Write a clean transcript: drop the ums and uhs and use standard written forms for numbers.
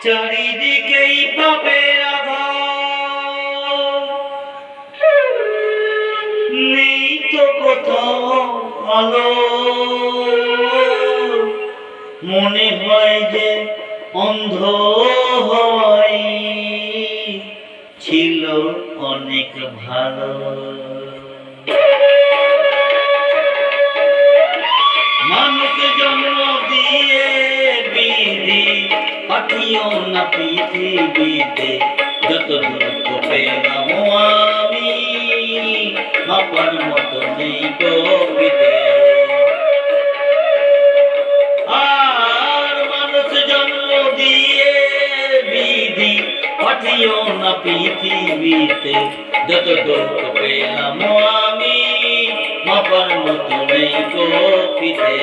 চারিদিকেই পাপের আঘাত, নেই তো কোথাও আলো। মনে হয় যে অন্ধ হওয়াই ছিল অনেক ভালো। মানুষ জন্ম দিয়ে বিধি পাঠিও না পৃথিবীতে, যত দুঃখ পেলাম আমি মাপার মতো নেই কবিতে। আর মানুষ জন্ম দিয়ে বিধি পাঠিও না পৃথিবীতে, যত দুঃখ পেলাম আমি মাপার মতো নেই কবিতে।